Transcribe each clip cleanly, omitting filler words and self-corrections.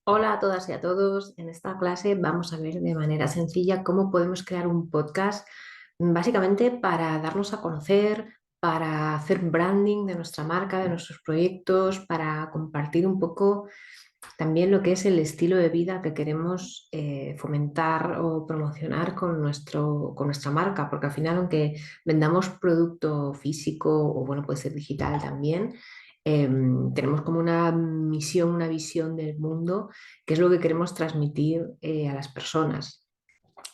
Hola a todas y a todos. En esta clase vamos a ver de manera sencilla cómo podemos crear un podcast, básicamente para darnos a conocer, para hacer branding de nuestra marca, de nuestros proyectos, para compartir un poco también lo que es el estilo de vida que queremos fomentar o promocionar con nuestra marca, porque al final, aunque vendamos producto físico o bueno, puede ser digital también, tenemos como una misión, una visión del mundo, que es lo que queremos transmitir a las personas.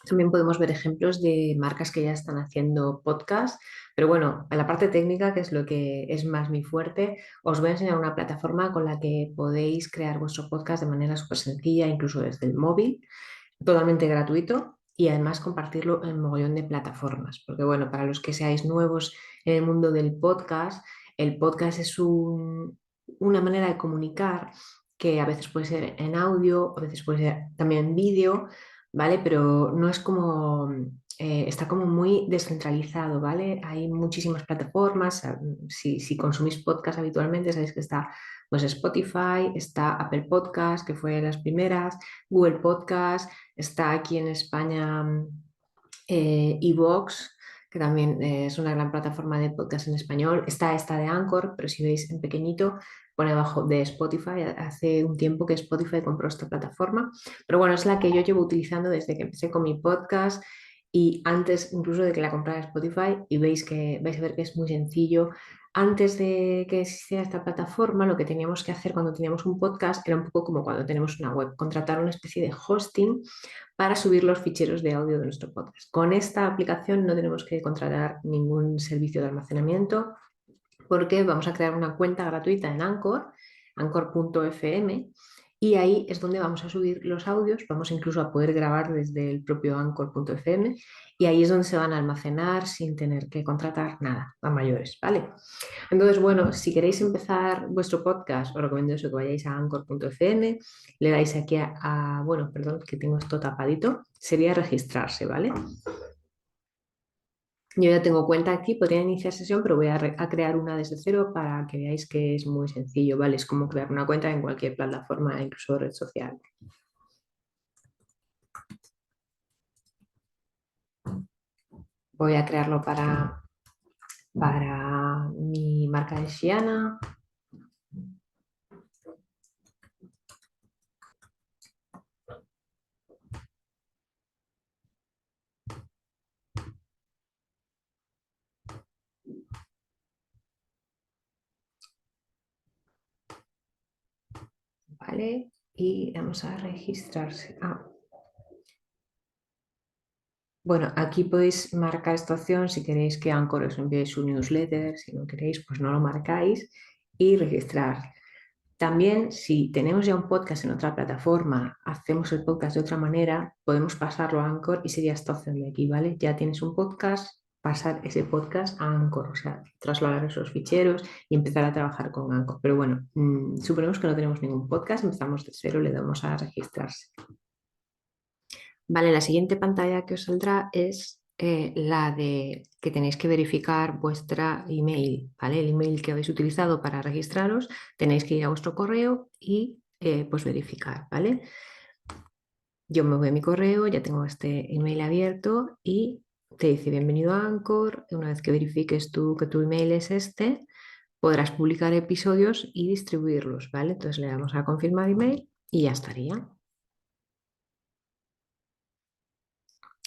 También podemos ver ejemplos de marcas que ya están haciendo podcast, pero bueno, en la parte técnica, que es lo que es más mi fuerte, os voy a enseñar una plataforma con la que podéis crear vuestro podcast de manera súper sencilla, incluso desde el móvil, totalmente gratuito y además compartirlo en un mogollón de plataformas. Porque bueno, para los que seáis nuevos en el mundo del podcast, el podcast es una manera de comunicar que a veces puede ser en audio, a veces puede ser también en vídeo, ¿vale? Pero no es como, está como muy descentralizado, ¿vale? Hay muchísimas plataformas. Si consumís podcast habitualmente, sabéis que está pues Spotify, está Apple Podcast, que fue de las primeras, Google Podcast, está aquí en España iVoox, que también es una gran plataforma de podcast en español. Está esta de Anchor, pero si veis en pequeñito, pone abajo de Spotify. Hace un tiempo que Spotify compró esta plataforma, pero bueno, es la que yo llevo utilizando desde que empecé con mi podcast y antes incluso de que la comprara Spotify, y vais a ver que es muy sencillo. Antes de que existiera esta plataforma, lo que teníamos que hacer cuando teníamos un podcast era un poco como cuando tenemos una web, contratar una especie de hosting para subir los ficheros de audio de nuestro podcast. Con esta aplicación no tenemos que contratar ningún servicio de almacenamiento porque vamos a crear una cuenta gratuita en Anchor, anchor.fm, y ahí es donde vamos a subir los audios, vamos incluso a poder grabar desde el propio anchor.fm y ahí es donde se van a almacenar sin tener que contratar nada a mayores, ¿vale? Entonces, bueno, si queréis empezar vuestro podcast, os recomiendo eso, que vayáis a anchor.fm, le dais aquí bueno, perdón, que tengo esto tapadito, sería registrarse, ¿vale? Yo ya tengo cuenta aquí, podría iniciar sesión, pero voy a crear una desde cero para que veáis que es muy sencillo, ¿vale? Es como crear una cuenta en cualquier plataforma, incluso red social. Voy a crearlo para mi marca de Xiana. ¿Vale? Y vamos a registrarse. Bueno, aquí podéis marcar esta opción si queréis que Anchor os envíe su newsletter, si no queréis, pues no lo marcáis y registrar. También, si tenemos ya un podcast en otra plataforma, hacemos el podcast de otra manera, podemos pasarlo a Anchor y sería esta opción de aquí, ¿vale? Ya tienes un podcast, pasar ese podcast a Anchor, o sea, trasladar esos ficheros y empezar a trabajar con Anchor. Pero bueno, suponemos que no tenemos ningún podcast, empezamos de cero, le damos a registrarse. Vale, la siguiente pantalla que os saldrá es la de que tenéis que verificar vuestra email, ¿vale? El email que habéis utilizado para registraros, tenéis que ir a vuestro correo y pues verificar, ¿vale? Yo me voy a mi correo, ya tengo este email abierto y te dice bienvenido a Anchor. Una vez que verifiques tú que tu email es este, podrás publicar episodios y distribuirlos, ¿vale? Entonces le damos a confirmar email y ya estaría.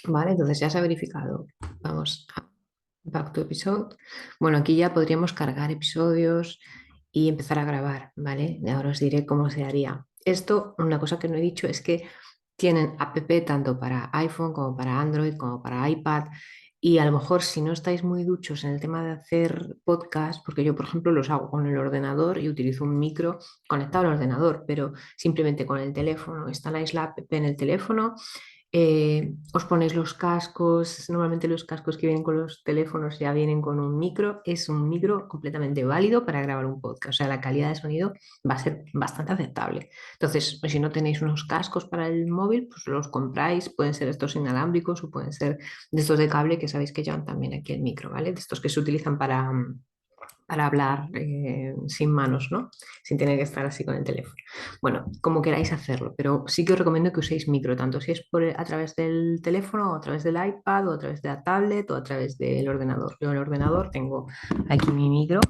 Vale, entonces ya se ha verificado. Vamos a Back to Episode. Bueno, aquí ya podríamos cargar episodios y empezar a grabar, ¿vale? Ahora os diré cómo se haría. Esto, una cosa que no he dicho es que tienen app tanto para iPhone como para Android como para iPad. Y a lo mejor si no estáis muy duchos en el tema de hacer podcast, porque yo por ejemplo los hago con el ordenador y utilizo un micro conectado al ordenador, pero simplemente con el teléfono, instaláis la app en el teléfono, os ponéis los cascos, normalmente los cascos que vienen con los teléfonos ya vienen con un micro, es un micro completamente válido para grabar un podcast, o sea, la calidad de sonido va a ser bastante aceptable. Entonces, pues, si no tenéis unos cascos para el móvil, pues los compráis, pueden ser estos inalámbricos o pueden ser de estos de cable que sabéis que llevan también aquí el micro, ¿vale? De estos que se utilizan para hablar sin manos, ¿no? Sin tener que estar así con el teléfono. Bueno, como queráis hacerlo, pero sí que os recomiendo que uséis micro, tanto si es a través del teléfono, o a través del iPad, o a través de la tablet, o a través del ordenador. Yo en el ordenador tengo aquí mi micro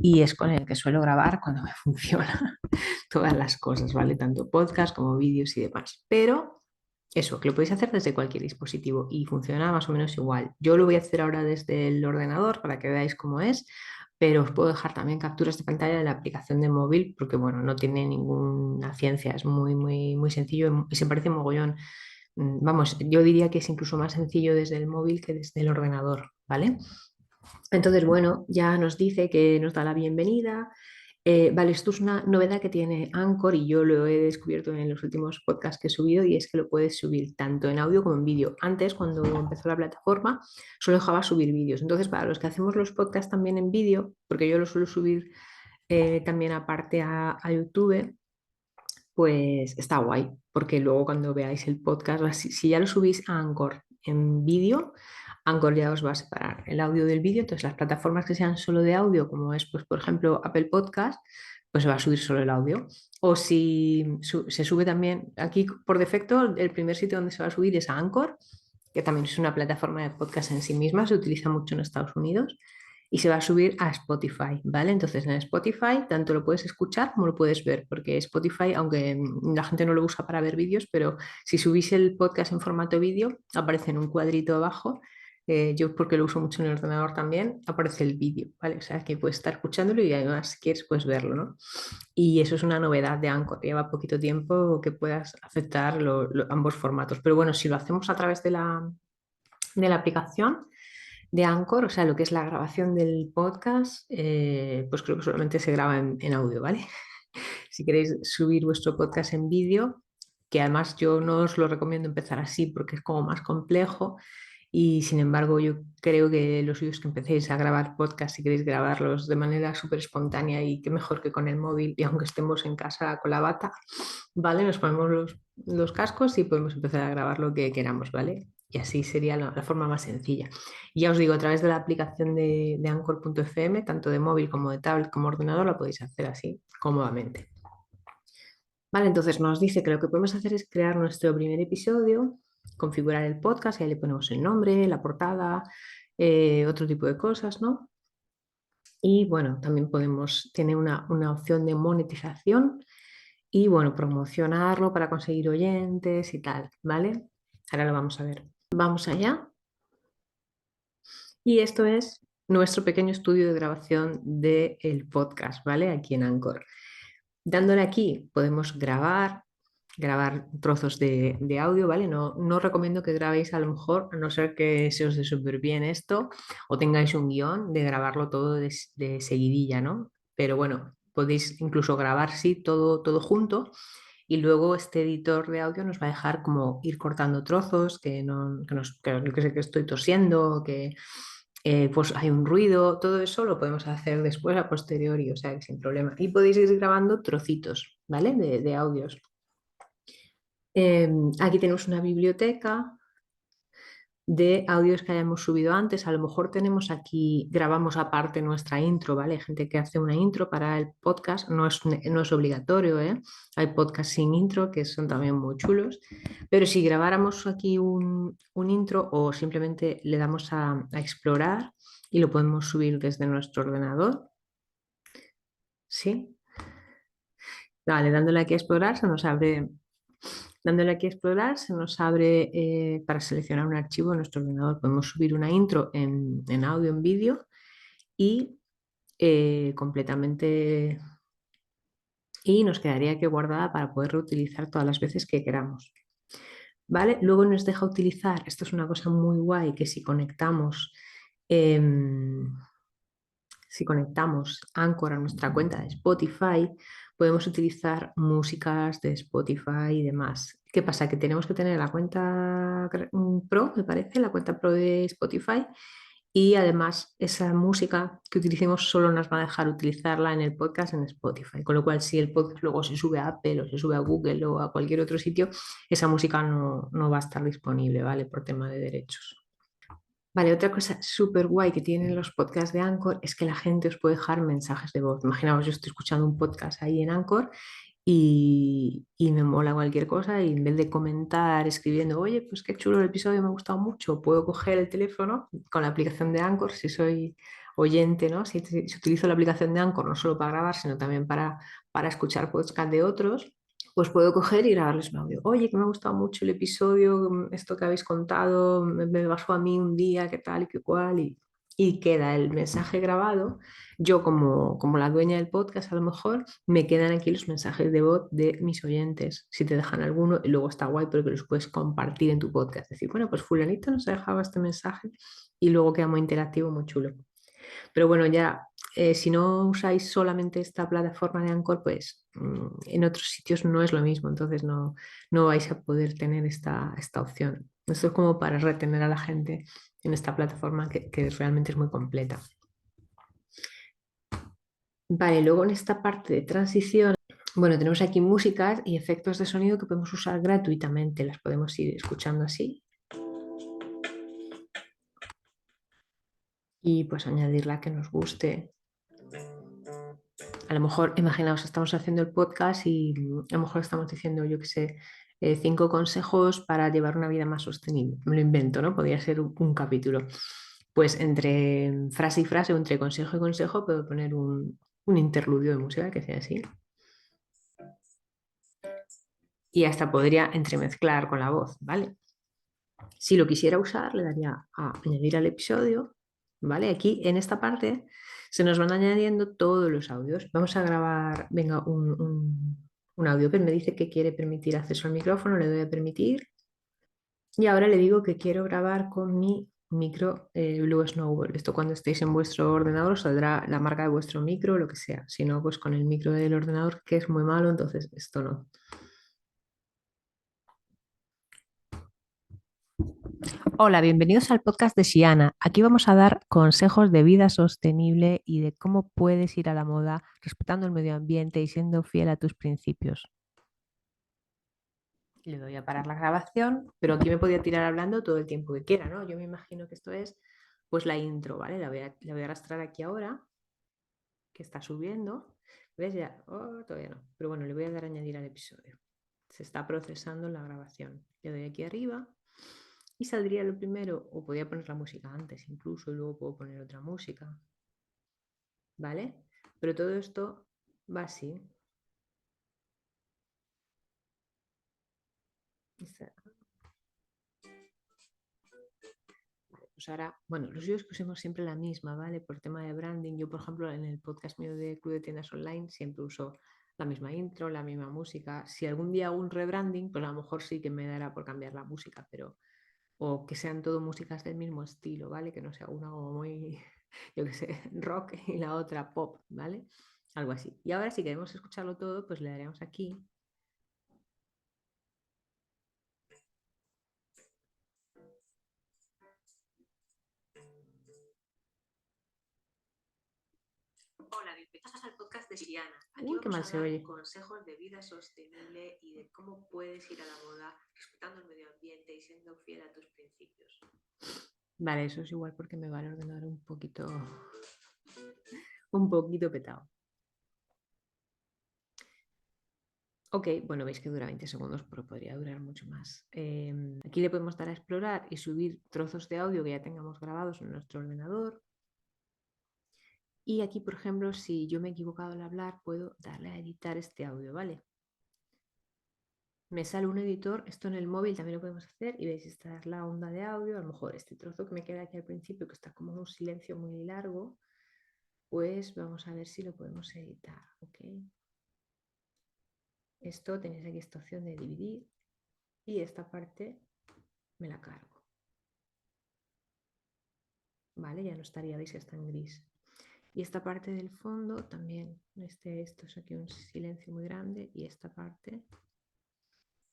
y es con el que suelo grabar cuando me funciona todas las cosas, ¿vale? Tanto podcast como vídeos y demás. Pero eso, que lo podéis hacer desde cualquier dispositivo y funciona más o menos igual. Yo lo voy a hacer ahora desde el ordenador para que veáis cómo es, pero os puedo dejar también capturas de pantalla de la aplicación de móvil porque, bueno, no tiene ninguna ciencia, es muy, muy, muy sencillo y se parece mogollón. Vamos, yo diría que es incluso más sencillo desde el móvil que desde el ordenador, ¿vale? Entonces, bueno, ya nos dice que nos da la bienvenida. Vale, esto es una novedad que tiene Anchor y yo lo he descubierto en los últimos podcasts que he subido y es que lo puedes subir tanto en audio como en vídeo. Antes, cuando empezó la plataforma, solo dejaba subir vídeos. Entonces, para los que hacemos los podcasts también en vídeo, porque yo lo suelo subir también aparte a YouTube, pues está guay, porque luego cuando veáis el podcast, si ya lo subís a Anchor en vídeo, Anchor ya os va a separar el audio del vídeo, entonces las plataformas que sean solo de audio, como es, pues, por ejemplo, Apple Podcast, pues se va a subir solo el audio. O si se sube también, aquí por defecto, el primer sitio donde se va a subir es a Anchor, que también es una plataforma de podcast en sí misma, se utiliza mucho en Estados Unidos y se va a subir a Spotify, ¿vale? Entonces en Spotify tanto lo puedes escuchar como lo puedes ver, porque Spotify, aunque la gente no lo usa para ver vídeos, pero si subís el podcast en formato vídeo, aparece en un cuadrito abajo. Yo porque lo uso mucho en el ordenador también, aparece el vídeo, ¿vale? O sea que puedes estar escuchándolo y además si quieres puedes verlo, ¿no? Y eso es una novedad de Anchor, lleva poquito tiempo que puedas aceptar ambos formatos. Pero bueno, si lo hacemos a través de la aplicación, de Anchor, o sea, lo que es la grabación del podcast, pues creo que solamente se graba en audio, ¿vale? Si queréis subir vuestro podcast en vídeo, que además yo no os lo recomiendo empezar así porque es como más complejo y sin embargo yo creo que lo suyo es que empecéis a grabar podcast si queréis grabarlos de manera súper espontánea y qué mejor que con el móvil y aunque estemos en casa con la bata, ¿vale? Nos ponemos los cascos y podemos empezar a grabar lo que queramos, ¿vale? Y así sería la forma más sencilla. Y ya os digo, a través de la aplicación de Anchor.fm, tanto de móvil como de tablet como ordenador, la podéis hacer así cómodamente. Vale, entonces nos dice que lo que podemos hacer es crear nuestro primer episodio, configurar el podcast y ahí le ponemos el nombre, la portada, otro tipo de cosas, ¿no? Y bueno, también tiene una opción de monetización y bueno, promocionarlo para conseguir oyentes y tal, ¿vale? Ahora lo vamos a ver. Vamos allá. Y esto es nuestro pequeño estudio de grabación del podcast, ¿vale? Aquí en Anchor. Dándole aquí podemos grabar trozos de audio, ¿vale? No recomiendo que grabéis a lo mejor, a no ser que se os dé súper bien esto o tengáis un guión de grabarlo todo de seguidilla, ¿no? Pero bueno, podéis incluso grabar, sí, todo junto y luego este editor de audio nos va a dejar como ir cortando trozos, que yo que sé que estoy tosiendo, que pues hay un ruido, todo eso lo podemos hacer después a posteriori, o sea que sin problema. Y podéis ir grabando trocitos, ¿vale? De audios. Aquí tenemos una biblioteca de audios que hayamos subido antes. A lo mejor tenemos aquí, grabamos aparte nuestra intro, ¿vale? Hay gente que hace una intro para el podcast, no es obligatorio, ¿eh? Hay podcasts sin intro que son también muy chulos, pero si grabáramos aquí un intro o simplemente le damos a explorar y lo podemos subir desde nuestro ordenador, ¿sí? Vale, dándole aquí a explorar se nos abre. Dándole aquí a explorar, se nos abre para seleccionar un archivo en nuestro ordenador. Podemos subir una intro en audio, en vídeo y completamente. Y nos quedaría aquí guardada para poder reutilizar todas las veces que queramos. ¿Vale? Luego nos deja utilizar, esto es una cosa muy guay, que em, si conectamos Anchor a nuestra cuenta de Spotify, podemos utilizar músicas de Spotify y demás. ¿Qué pasa? Que tenemos que tener la cuenta Pro, me parece, la cuenta Pro de Spotify. Y además, esa música que utilicemos solo nos va a dejar utilizarla en el podcast en Spotify. Con lo cual, si el podcast luego se sube a Apple o se sube a Google o a cualquier otro sitio, esa música no va a estar disponible, ¿vale? Por tema de derechos. Vale, otra cosa súper guay que tienen los podcasts de Anchor es que la gente os puede dejar mensajes de voz. Imaginaos, yo estoy escuchando un podcast ahí en Anchor y me mola cualquier cosa y en vez de comentar escribiendo, oye, pues qué chulo el episodio, me ha gustado mucho, puedo coger el teléfono con la aplicación de Anchor si soy oyente, ¿no? Si utilizo la aplicación de Anchor no solo para grabar, sino también para escuchar podcast de otros, pues puedo coger y grabarles un audio. Oye, que me ha gustado mucho el episodio, esto que habéis contado, me pasó a mí un día, qué tal y qué cual, y queda el mensaje grabado. Yo como la dueña del podcast, a lo mejor, me quedan aquí los mensajes de voz de mis oyentes, si te dejan alguno, y luego está guay porque los puedes compartir en tu podcast. Decir, bueno, pues fulanito nos ha dejado este mensaje y luego queda muy interactivo, muy chulo. Pero bueno, ya si no usáis solamente esta plataforma de Anchor, pues en otros sitios no es lo mismo, entonces no vais a poder tener esta opción. Esto es como para retener a la gente en esta plataforma que realmente es muy completa. Vale, luego en esta parte de transición, bueno, tenemos aquí músicas y efectos de sonido que podemos usar gratuitamente, las podemos ir escuchando así y pues añadir la que nos guste. A lo mejor, imaginaos, estamos haciendo el podcast y a lo mejor estamos diciendo, yo qué sé, 5 consejos para llevar una vida más sostenible. Me lo invento, ¿no? Podría ser un capítulo. Pues entre frase y frase o entre consejo y consejo puedo poner un interludio de música que sea así. Y hasta podría entremezclar con la voz, ¿vale? Si lo quisiera usar, le daría a añadir al episodio, ¿vale? Aquí en esta parte se nos van añadiendo todos los audios. Vamos a grabar, venga, un audio que me dice que quiere permitir acceso al micrófono, le doy a permitir y ahora le digo que quiero grabar con mi micro Blue Snowball. Esto cuando estéis en vuestro ordenador os saldrá la marca de vuestro micro, lo que sea. Si no, pues con el micro del ordenador, que es muy malo, entonces esto no. Hola, bienvenidos al podcast de Shiana. Aquí vamos a dar consejos de vida sostenible y de cómo puedes ir a la moda respetando el medio ambiente y siendo fiel a tus principios. Le doy a parar la grabación, pero aquí me podía tirar hablando todo el tiempo que quiera, ¿no? Yo me imagino que esto es pues la intro, ¿vale? La voy a arrastrar aquí ahora, que está subiendo. ¿Ves ya? Oh, todavía no. Pero bueno, le voy a dar a añadir al episodio. Se está procesando la grabación. Le doy aquí arriba y saldría lo primero, o podía poner la música antes incluso, y luego puedo poner otra música, ¿vale? Pero todo esto va así. Pues ahora, bueno, los vídeos que usemos siempre la misma, ¿vale? Por tema de branding. Yo, por ejemplo, en el podcast mío de Club de Tiendas Online siempre uso la misma intro, la misma música. Si algún día hago un rebranding, pues a lo mejor sí que me dará por cambiar la música, pero o que sean todo músicas del mismo estilo, ¿vale? Que no sea una como muy, yo qué sé, rock y la otra pop, ¿vale? Algo así. Y ahora si queremos escucharlo todo, pues le daremos aquí. Hola, bienvenidos al podcast de Siriana. Aquí Uy, qué mal se oye. Consejos de vida sostenible y de cómo puedes ir a la moda respetando el medio ambiente y siendo fiel a tus principios. Vale, eso es igual porque me va el ordenador un poquito petado. Ok, bueno, veis que dura 20 segundos, pero podría durar mucho más. Aquí le podemos dar a explorar y subir trozos de audio que ya tengamos grabados en nuestro ordenador. Y aquí, por ejemplo, si yo me he equivocado al hablar, puedo darle a editar este audio, ¿vale? Me sale un editor, esto en el móvil también lo podemos hacer y veis, esta es la onda de audio, a lo mejor este trozo que me queda aquí al principio, que está como en un silencio muy largo, pues vamos a ver si lo podemos editar, ¿ok? Esto tenéis aquí esta opción de dividir y esta parte me la cargo, ¿vale? Ya no estaría, veis que está en gris. Y esta parte del fondo también, esto es aquí un silencio muy grande y esta parte,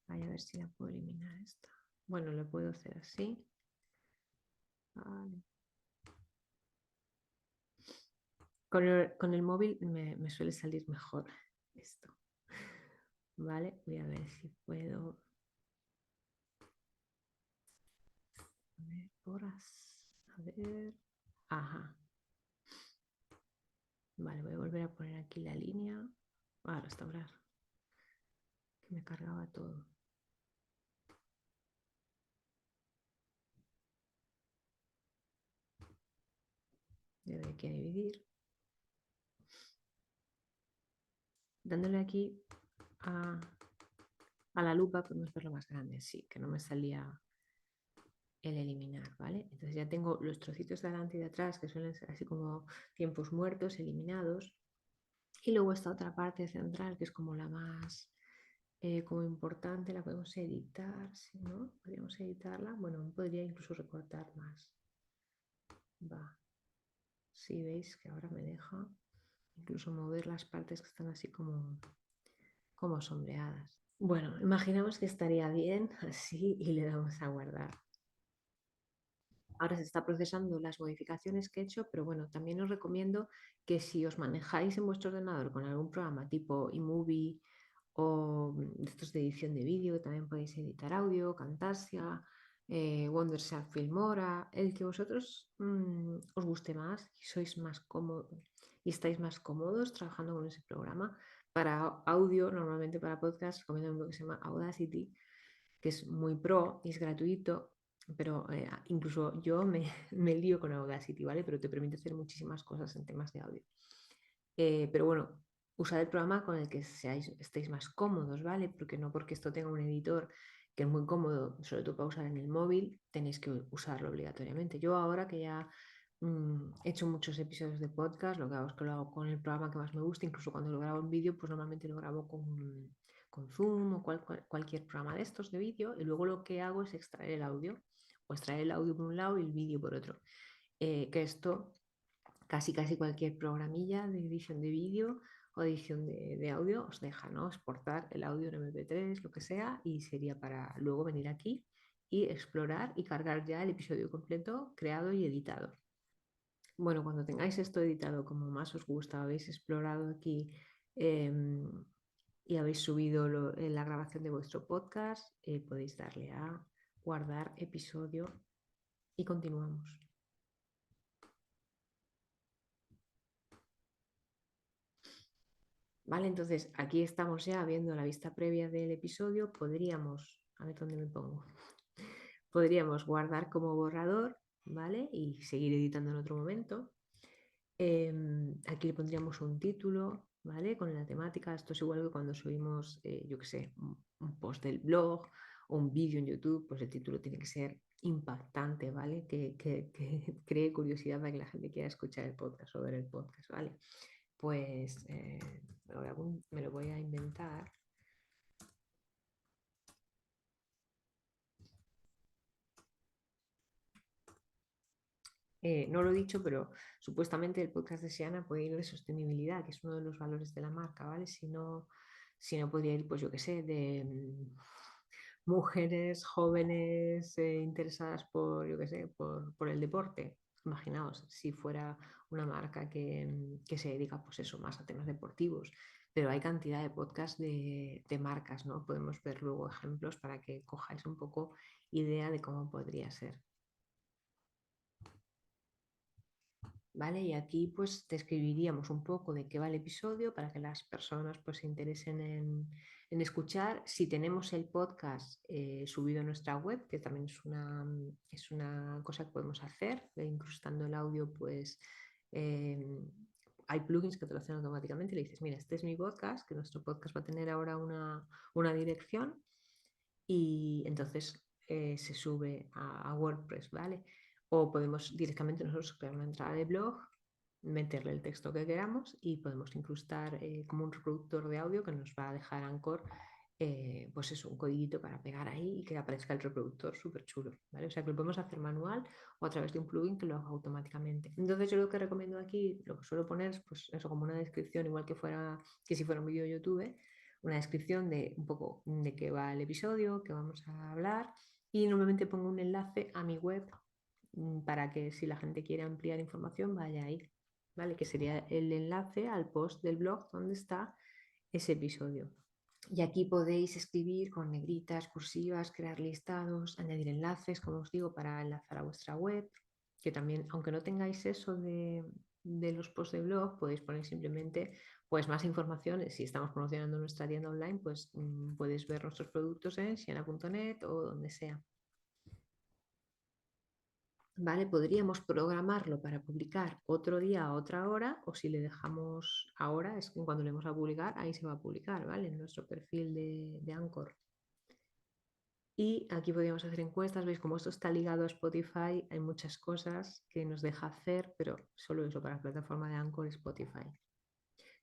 ay, a ver si la puedo eliminar esta. Bueno, lo puedo hacer así. Vale. Con el móvil me suele salir mejor esto. Vale, voy a ver si puedo. A ver, a ver. Ajá. Vale, voy a volver a poner aquí la línea. A restaurar. Que me cargaba todo. Le doy aquí a dividir. Dándole aquí a la lupa podemos verlo más grande. Sí, que no me salía el eliminar, ¿vale? Entonces ya tengo los trocitos de adelante y de atrás que suelen ser así como tiempos muertos, eliminados. Y luego esta otra parte central que es como la más como importante, la podemos editar, si no, podríamos editarla. Bueno, podría incluso recortar más. Va, si veis que ahora me deja incluso mover las partes que están así como sombreadas. Bueno, imaginamos que estaría bien así y le damos a guardar. Ahora se está procesando las modificaciones que he hecho, pero bueno, también os recomiendo que si os manejáis en vuestro ordenador con algún programa tipo eMovie o estos de edición de vídeo, que también podéis editar audio, Camtasia, Wondershark Filmora, el que vosotros os guste más y sois más cómodos y estáis más cómodos trabajando con ese programa. Para audio, normalmente para podcast, recomiendo uno que se llama Audacity, que es muy pro y es gratuito, pero incluso yo me lío con Audacity, ¿vale? Pero te permite hacer muchísimas cosas en temas de audio. Pero bueno, usad el programa con el que estéis más cómodos, ¿vale? Porque no porque esto tenga un editor que es muy cómodo, sobre todo para usar en el móvil, tenéis que usarlo obligatoriamente. Yo ahora que ya he hecho muchos episodios de podcast, lo que hago es que lo hago con el programa que más me gusta, incluso cuando lo grabo en vídeo, pues normalmente lo grabo con Zoom o cualquier programa de estos de vídeo y luego lo que hago es extraer el audio, o extraer el audio por un lado y el vídeo por otro. Que esto casi cualquier programilla de edición de vídeo o edición de audio os deja, ¿no? Exportar el audio en MP3, lo que sea, y sería para luego venir aquí y explorar y cargar ya el episodio completo creado y editado. Bueno, cuando tengáis esto editado como más os gusta, habéis explorado aquí y habéis subido la grabación de vuestro podcast, podéis darle a guardar episodio y continuamos. Vale, entonces aquí estamos ya viendo la vista previa del episodio. Podríamos, a ver dónde me pongo, podríamos guardar como borrador, ¿vale? Y seguir editando en otro momento. Aquí le pondríamos un título, ¿vale? Con la temática. Esto es igual que cuando subimos, yo qué sé, un post del blog o un vídeo en YouTube, pues el título tiene que ser impactante, ¿vale? Que cree curiosidad para que la gente quiera escuchar el podcast o ver el podcast, ¿vale? Pues me lo voy a inventar. No lo he dicho, pero supuestamente el podcast de Siana puede ir de sostenibilidad, que es uno de los valores de la marca, ¿vale? Si no podría ir, pues yo qué sé, de mujeres jóvenes interesadas por, yo qué sé, por el deporte. Imaginaos, si fuera una marca que se dedica, pues eso, más a temas deportivos. Pero hay cantidad de podcasts de marcas, ¿no? Podemos ver luego ejemplos para que cojáis un poco idea de cómo podría ser. ¿Vale? Y aquí pues describiríamos un poco de qué va el episodio para que las personas pues se interesen en escuchar. Si tenemos el podcast subido a nuestra web, que también es una cosa que podemos hacer, incrustando el audio pues hay plugins que te lo hacen automáticamente y le dices, mira, este es mi podcast, que nuestro podcast va a tener ahora una dirección y entonces se sube a WordPress, ¿vale? O podemos directamente nosotros crear una entrada de blog, meterle el texto que queramos y podemos incrustar como un reproductor de audio que nos va a dejar Anchor, pues es un codiguito para pegar ahí y que aparezca el reproductor súper chulo, ¿vale? O sea que lo podemos hacer manual o a través de un plugin que lo haga automáticamente. Entonces yo lo que recomiendo aquí, lo que suelo poner es pues eso como una descripción, igual que si fuera un vídeo de YouTube, una descripción de un poco de qué va el episodio, que vamos a hablar y normalmente pongo un enlace a mi web para que si la gente quiere ampliar información vaya ahí, ¿vale? Que sería el enlace al post del blog donde está ese episodio. Y aquí podéis escribir con negritas, cursivas, crear listados, añadir enlaces, como os digo, para enlazar a vuestra web. que también, aunque no tengáis eso de los posts de blog, podéis poner simplemente pues más información. Si estamos promocionando nuestra tienda online, pues puedes ver nuestros productos en siena.net o donde sea. ¿Vale? Podríamos programarlo para publicar otro día a otra hora, o si le dejamos ahora, es que cuando le vamos a publicar, ahí se va a publicar, ¿vale? En nuestro perfil de Anchor. Y aquí podríamos hacer encuestas, veis, como esto está ligado a Spotify, hay muchas cosas que nos deja hacer, pero solo eso para la plataforma de Anchor y Spotify.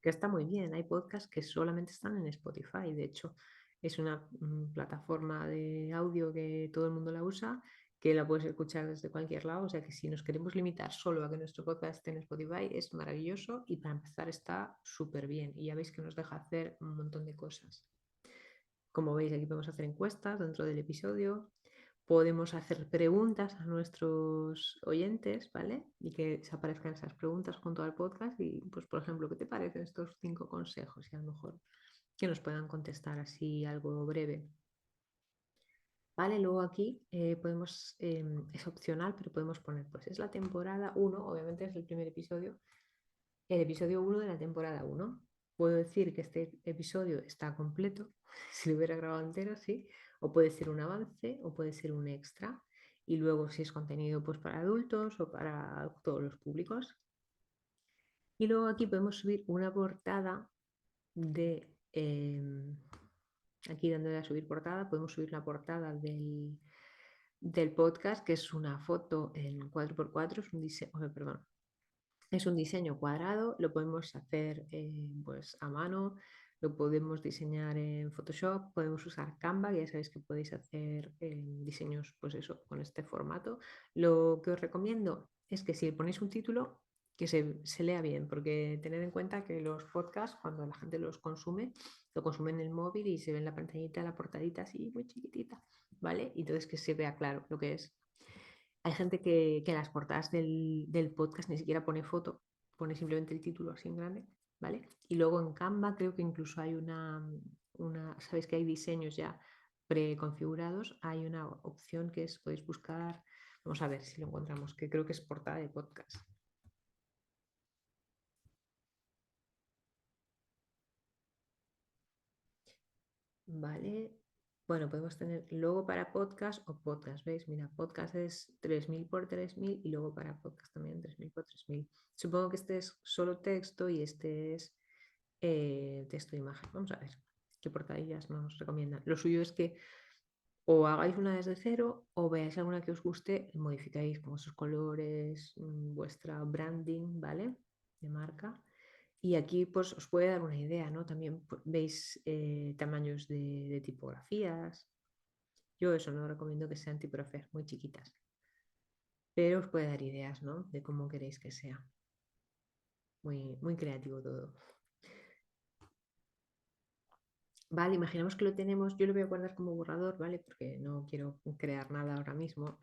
Que está muy bien, hay podcasts que solamente están en Spotify, de hecho es una plataforma de audio que todo el mundo la usa, que la puedes escuchar desde cualquier lado, o sea que si nos queremos limitar solo a que nuestro podcast esté en Spotify es maravilloso, y para empezar está súper bien y ya veis que nos deja hacer un montón de cosas. Como veis, aquí podemos hacer encuestas dentro del episodio, podemos hacer preguntas a nuestros oyentes, ¿vale? Y que se aparezcan esas preguntas junto al podcast y, pues, por ejemplo, ¿qué te parecen estos 5 consejos? Y a lo mejor que nos puedan contestar así algo breve. Vale, luego aquí podemos, es opcional, pero podemos poner, pues es la temporada 1, obviamente es el primer episodio, el episodio 1 de la temporada 1. Puedo decir que este episodio está completo, si lo hubiera grabado entero, sí, o puede ser un avance o puede ser un extra. Y luego si es contenido pues para adultos o para todos los públicos. Y luego aquí podemos subir una portada de, aquí dándole a subir portada, podemos subir la portada del podcast, que es una foto en 4x4, es un diseño, perdón, es un diseño cuadrado, lo podemos hacer pues a mano, lo podemos diseñar en Photoshop, podemos usar Canva, que ya sabéis que podéis hacer diseños pues eso, con este formato. Lo que os recomiendo es que si ponéis un título, que se lea bien, porque tened en cuenta que los podcasts, cuando la gente los consume, lo consume en el móvil y se ve en la pantallita, la portadita así muy chiquitita, ¿vale? Y entonces que se vea claro lo que es. Hay gente que en las portadas del podcast ni siquiera pone foto, pone simplemente el título así en grande, ¿vale? Y luego en Canva creo que incluso hay sabéis que hay diseños ya preconfigurados, hay una opción que es, podéis buscar, vamos a ver si lo encontramos, que creo que es portada de podcast, ¿vale? Bueno, podemos tener logo para podcast o podcast, ¿veis? Mira, podcast es 3000 por 3000 y luego para podcast también 3000 por 3000. Supongo que este es solo texto y este es texto e imagen. Vamos a ver qué portadillas nos recomiendan. Lo suyo es que o hagáis una desde cero o veáis alguna que os guste y modificáis como sus colores, vuestra branding, ¿vale? De marca. Y aquí pues os puede dar una idea, ¿no? También veis tamaños de tipografías. Yo eso no recomiendo que sean tipografías muy chiquitas, pero os puede dar ideas, ¿no? De cómo queréis que sea. Muy, muy creativo todo. Vale, imaginemos que lo tenemos, yo lo voy a guardar como borrador, ¿vale? Porque no quiero crear nada ahora mismo,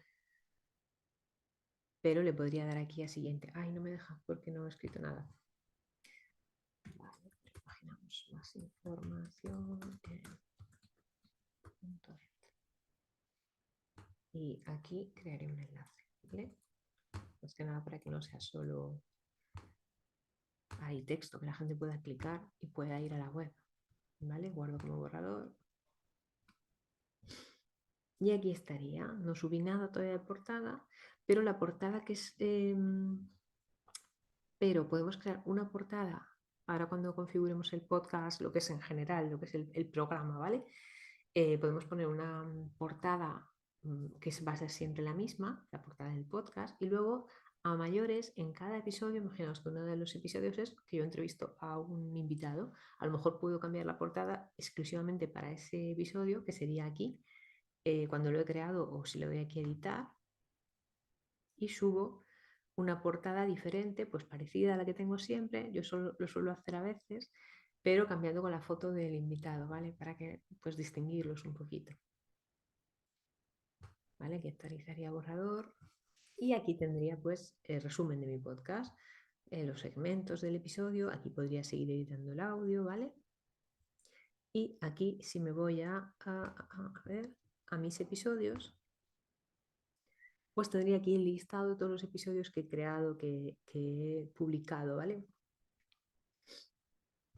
pero le podría dar aquí a siguiente. Ay, no me deja porque no he escrito nada. Vale, imaginamos más información. Y aquí crearé un enlace, ¿vale? Más que nada para que no sea solo hay texto, que la gente pueda clicar y pueda ir a la web, ¿vale? Guardo como borrador. Y aquí estaría, no subí nada todavía de portada, pero la portada que es, pero podemos crear una portada, ahora cuando configuremos el podcast, lo que es en general, lo que es el programa, ¿vale? Podemos poner una portada que va a ser siempre la misma, la portada del podcast, y luego a mayores en cada episodio, imaginaos que uno de los episodios es que yo entrevisto a un invitado, a lo mejor puedo cambiar la portada exclusivamente para ese episodio, que sería aquí, cuando lo he creado o si lo voy aquí a editar, y subo una portada diferente, pues parecida a la que tengo siempre, yo solo, lo suelo hacer a veces, pero cambiando con la foto del invitado, ¿vale? Para que pues distinguirlos un poquito. ¿Vale? Que actualizaría borrador. Y aquí tendría pues el resumen de mi podcast, los segmentos del episodio. Aquí podría seguir editando el audio, ¿vale? Y aquí si me voy a ver, a mis episodios, pues tendría aquí el listado de todos los episodios que he creado, que he publicado, ¿vale?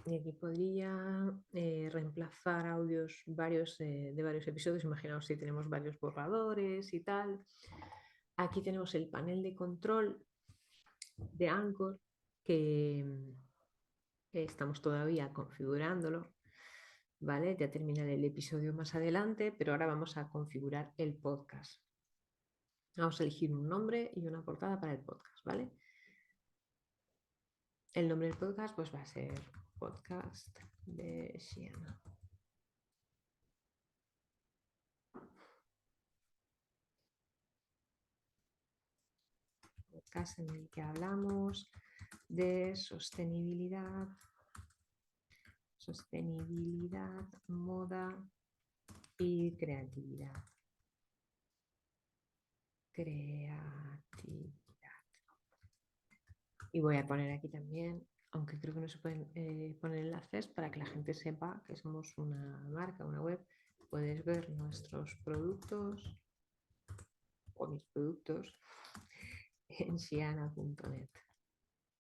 Y aquí podría reemplazar audios varios de varios episodios. Imaginaos si tenemos varios borradores y tal. Aquí tenemos el panel de control de Anchor que estamos todavía configurándolo. ¿Vale? Ya terminaré el episodio más adelante, pero ahora vamos a configurar el podcast. Vamos a elegir un nombre y una portada para el podcast, ¿vale? El nombre del podcast pues va a ser Podcast de Xiana. Podcast en el que hablamos de sostenibilidad, moda y creatividad. Y voy a poner aquí también, aunque creo que no se pueden poner enlaces para que la gente sepa que somos una marca, una web. Puedes ver nuestros productos o mis productos en xiana.net.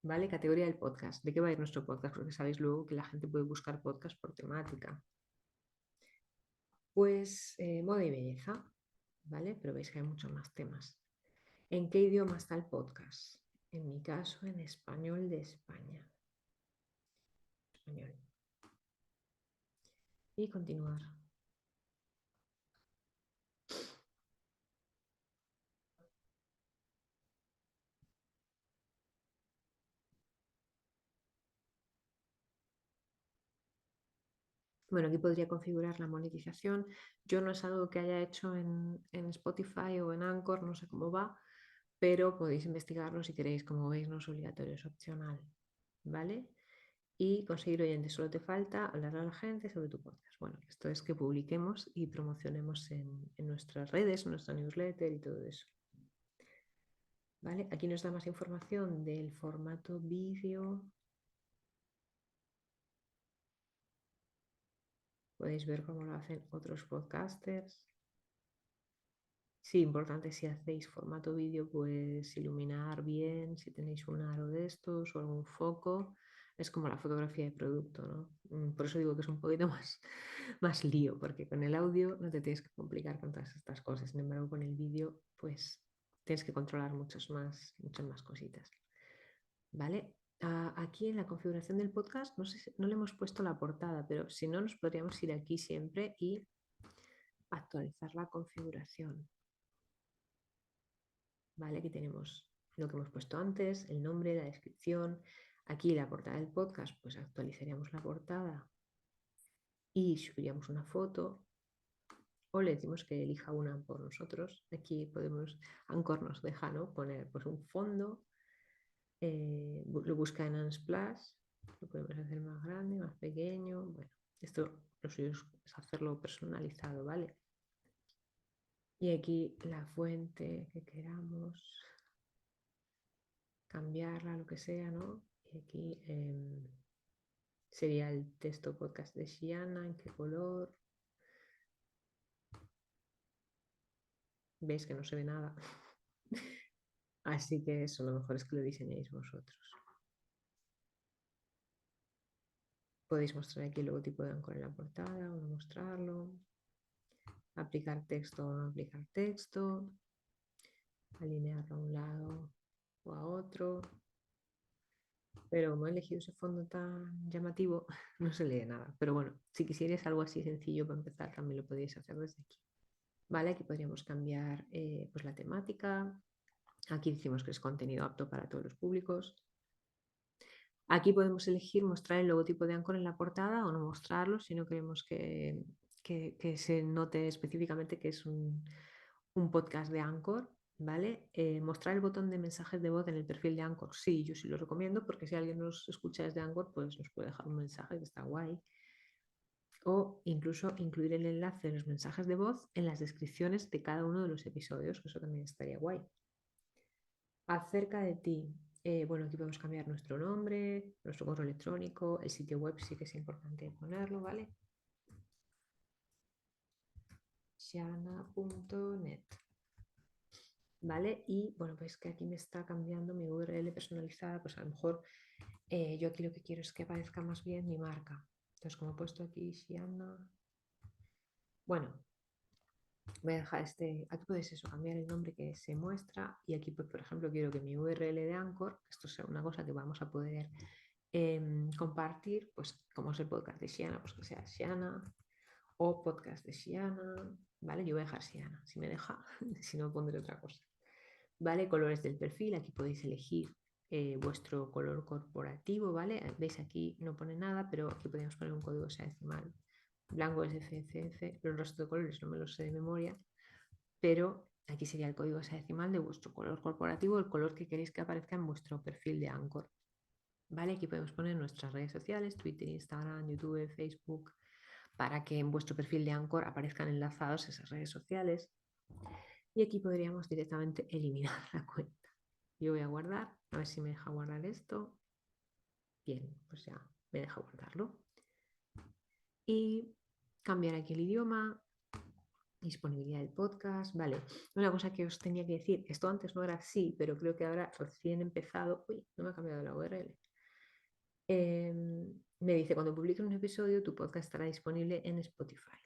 ¿Vale? Categoría del podcast. ¿De qué va a ir nuestro podcast? Porque sabéis luego que la gente puede buscar podcast por temática. Pues moda y belleza, ¿vale? Pero veis que hay muchos más temas. ¿En qué idioma está el podcast? En mi caso, en español de España. Español. Y continuar. Bueno, aquí podría configurar la monetización. Yo no es algo que haya hecho en Spotify o en Anchor, no sé cómo va, pero podéis investigarlo si queréis. Como veis, no es obligatorio, es opcional, ¿vale? Y conseguir oyentes, solo te falta hablar a la gente sobre tu podcast. Bueno, esto es que publiquemos y promocionemos en nuestras redes, en nuestra newsletter y todo eso. ¿Vale? Aquí nos da más información del formato vídeo. Podéis ver cómo lo hacen otros podcasters. Sí, importante si hacéis formato vídeo, pues iluminar bien, si tenéis un aro de estos o algún foco, es como la fotografía de producto, ¿no? Por eso digo que es un poquito más lío, porque con el audio no te tienes que complicar con todas estas cosas, sin embargo con el vídeo pues tienes que controlar muchas más cositas, ¿vale? Aquí en la configuración del podcast, no sé no le hemos puesto la portada, pero si no nos podríamos ir aquí siempre y actualizar la configuración. ¿Vale? Aquí tenemos lo que hemos puesto antes, el nombre, la descripción. Aquí la portada del podcast, pues actualizaríamos la portada y subiríamos una foto o le decimos que elija una por nosotros. Aquí podemos, Anchor nos deja, ¿no? Poner pues un fondo, lo busca en Unsplash, lo podemos hacer más grande, más pequeño. Bueno, esto lo suyo es hacerlo personalizado, ¿vale? Y aquí la fuente que queramos cambiarla, lo que sea, ¿no? Y aquí sería el texto podcast de Xiana, en qué color. Veis que no se ve nada. Así que eso, lo mejor es que lo diseñéis vosotros. Podéis mostrar aquí el logotipo de Anchor en la portada o no mostrarlo. Aplicar texto o no aplicar texto. Alinearlo a un lado o a otro. Pero como he elegido ese fondo tan llamativo, no se lee nada. Pero bueno, si quisierais algo así sencillo para empezar, también lo podéis hacer desde aquí. Vale, aquí podríamos cambiar pues la temática. Aquí decimos que es contenido apto para todos los públicos. Aquí podemos elegir mostrar el logotipo de Anchor en la portada o no mostrarlo si no queremos que se note específicamente que es un podcast de Anchor. ¿Vale? Mostrar el botón de mensajes de voz en el perfil de Anchor. Sí, yo sí lo recomiendo porque si alguien nos escucha desde Anchor, pues nos puede dejar un mensaje que está guay. O incluso incluir el enlace de los mensajes de voz en las descripciones de cada uno de los episodios, que eso también estaría guay. Acerca de ti. Bueno, aquí podemos cambiar nuestro nombre, nuestro correo electrónico, el sitio web sí que es importante ponerlo, ¿vale? Xiana.net. ¿vale? Y bueno, pues que aquí me está cambiando mi URL personalizada, pues a lo mejor yo aquí lo que quiero es que aparezca más bien mi marca. Entonces, como he puesto aquí Xiana, bueno, voy a dejar aquí puedes eso, cambiar el nombre que se muestra y aquí, pues, por ejemplo, quiero que mi URL de Anchor, esto sea una cosa que vamos a poder compartir, pues como es el podcast de Xiana, pues que sea Xiana o podcast de Xiana, ¿vale? Yo voy a dejar Xiana, si me deja, si no pondré otra cosa. ¿Vale? Colores del perfil, aquí podéis elegir vuestro color corporativo, ¿vale? Veis aquí no pone nada, pero aquí podemos poner un código hexadecimal. Blanco es FCF, los restos de colores no me los sé de memoria, pero aquí sería el código hexadecimal de vuestro color corporativo, el color que queréis que aparezca en vuestro perfil de Anchor. ¿Vale? Aquí podemos poner nuestras redes sociales, Twitter, Instagram, YouTube, Facebook, para que en vuestro perfil de Anchor aparezcan enlazados esas redes sociales. Y aquí podríamos directamente eliminar la cuenta. Yo voy a guardar, a ver si me deja guardar esto. Bien, pues ya me deja guardarlo. Y cambiar aquí el idioma, disponibilidad del podcast. Vale, una cosa que os tenía que decir, esto antes no era así, pero creo que ahora recién empezado. Uy, no me ha cambiado la URL. Me dice, cuando publiques un episodio, tu podcast estará disponible en Spotify.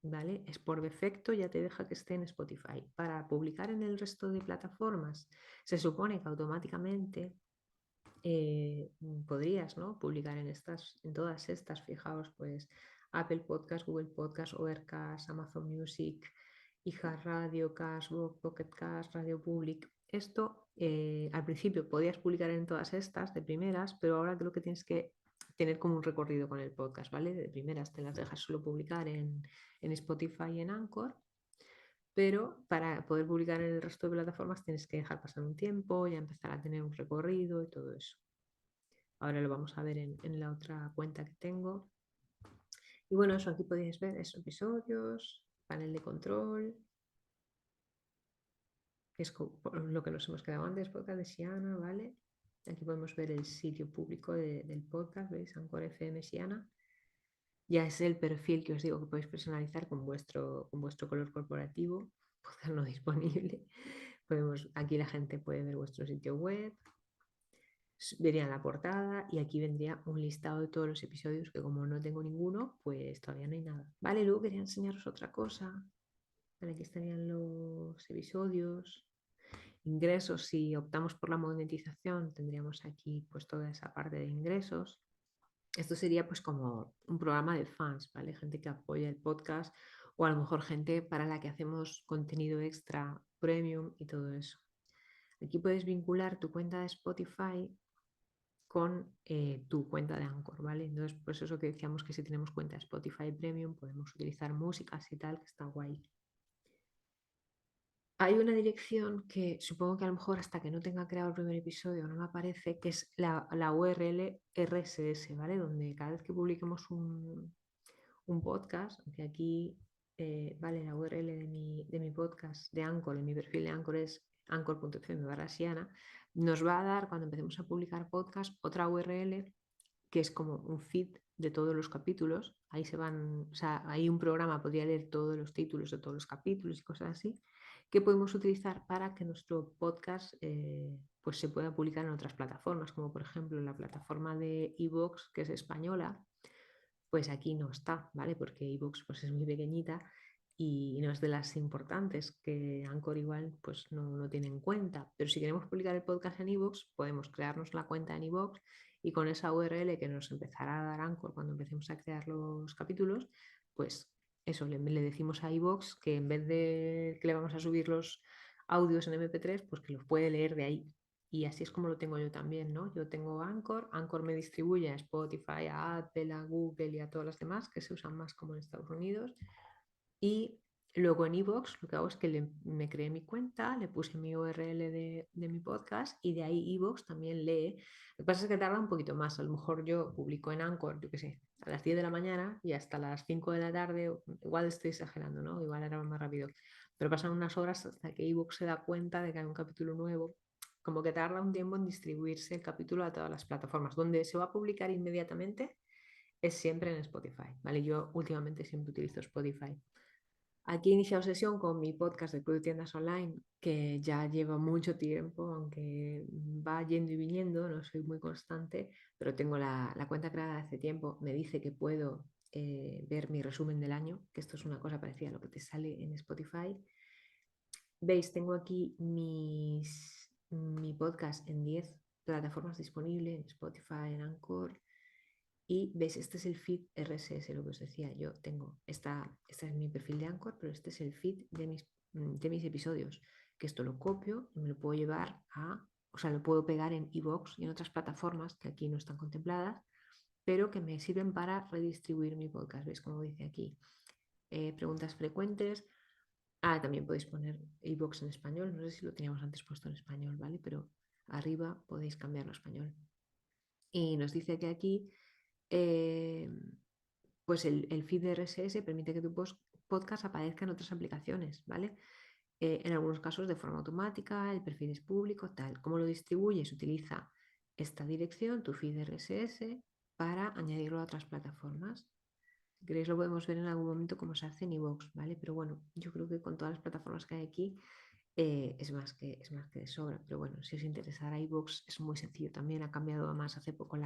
¿Vale? Es por defecto, ya te deja que esté en Spotify. Para publicar en el resto de plataformas, se supone que automáticamente podrías, ¿no? Publicar en todas estas, fijaos, pues Apple Podcast, Google Podcast, Overcast, Amazon Music, iHeartRadio, Cashbox, Pocket Cast, Radio Public. Esto al principio podías publicar en todas estas de primeras, pero ahora creo que tienes que tener como un recorrido con el podcast, ¿vale? De primeras te las dejas solo publicar en Spotify y en Anchor, pero para poder publicar en el resto de plataformas tienes que dejar pasar un tiempo, ya empezar a tener un recorrido y todo eso. Ahora lo vamos a ver en la otra cuenta que tengo. Y bueno, eso aquí podéis ver esos episodios, panel de control, que es lo que nos hemos quedado antes, podcast de Siana, ¿vale? Aquí podemos ver el sitio público del podcast, ¿veis? Anchor FM Siana. Ya es el perfil que os digo que podéis personalizar con vuestro color corporativo, podcast no disponible. Aquí la gente puede ver vuestro sitio web, vería la portada y aquí vendría un listado de todos los episodios que como no tengo ninguno, pues todavía no hay nada. Vale, luego quería enseñaros otra cosa. Vale, aquí estarían los episodios, ingresos. Si optamos por la monetización, tendríamos aquí pues toda esa parte de ingresos. Esto sería pues como un programa de fans, ¿vale? Gente que apoya el podcast o a lo mejor gente para la que hacemos contenido extra, premium y todo eso. Aquí puedes vincular tu cuenta de Spotify con tu cuenta de Anchor, ¿vale? Entonces, pues eso que decíamos que si tenemos cuenta de Spotify Premium podemos utilizar músicas y tal, que está guay. Hay una dirección que supongo que a lo mejor hasta que no tenga creado el primer episodio no me aparece, que es la URL RSS, ¿vale? Donde cada vez que publiquemos un podcast, aunque aquí, vale, la URL de mi podcast de Anchor, en mi perfil de Anchor es anchor.fm/siana, nos va a dar cuando empecemos a publicar podcast otra URL que es como un feed de todos los capítulos. Ahí se van, o sea, ahí un programa podría leer todos los títulos de todos los capítulos y cosas así, que podemos utilizar para que nuestro podcast pues se pueda publicar en otras plataformas, como por ejemplo en la plataforma de iVoox, que es española, pues aquí no está, ¿vale? Porque iVoox pues es muy pequeñita y no es de las importantes que Anchor igual pues no tiene en cuenta. Pero si queremos publicar el podcast en iVoox, podemos crearnos la cuenta en iVoox y con esa URL que nos empezará a dar Anchor cuando empecemos a crear los capítulos, pues eso, le decimos a iVoox que en vez de que le vamos a subir los audios en MP3, pues que los puede leer de ahí. Y así es como lo tengo yo también, ¿no? Yo tengo Anchor, Anchor me distribuye a Spotify, a Apple, a Google y a todas las demás que se usan más como en Estados Unidos. Y luego en iVoox lo que hago es que me creé mi cuenta, le puse mi URL de mi podcast y de ahí iVoox también lee. Lo que pasa es que tarda un poquito más. A lo mejor yo publico en Anchor, yo qué sé, a las 10 de la mañana y hasta las 5 de la tarde, igual estoy exagerando, ¿no? Igual era más rápido. Pero pasan unas horas hasta que iVoox se da cuenta de que hay un capítulo nuevo. Como que tarda un tiempo en distribuirse el capítulo a todas las plataformas. Donde se va a publicar inmediatamente es siempre en Spotify, ¿vale? Yo últimamente siempre utilizo Spotify. Aquí he iniciado sesión con mi podcast de Club de Tiendas Online, que ya lleva mucho tiempo, aunque va yendo y viniendo, no soy muy constante, pero tengo la cuenta creada hace tiempo. Me dice que puedo ver mi resumen del año, que esto es una cosa parecida a lo que te sale en Spotify. Veis, tengo aquí mi podcast en 10 plataformas disponibles, en Spotify, en Anchor. Y veis, este es el feed RSS, lo que os decía. Yo tengo, esta es mi perfil de Anchor, pero este es el feed de mis episodios, que esto lo copio y me lo puedo llevar o sea, lo puedo pegar en iVoox y en otras plataformas que aquí no están contempladas, pero que me sirven para redistribuir mi podcast. ¿Veis cómo dice aquí? Preguntas frecuentes. También podéis poner iVoox en español. No sé si lo teníamos antes puesto en español, ¿vale? Pero arriba podéis cambiarlo a español. Y nos dice que aquí eh, pues el feed de RSS permite que tu podcast aparezca en otras aplicaciones, ¿vale? En algunos casos de forma automática, el perfil es público, tal. ¿Cómo lo distribuyes? Utiliza esta dirección, tu feed de RSS, para añadirlo a otras plataformas. Si queréis lo podemos ver en algún momento cómo se hace en iVoox, ¿vale? Pero bueno, yo creo que con todas las plataformas que hay aquí es más que de sobra. Pero bueno, si os interesara iVoox es muy sencillo también. Ha cambiado más hace poco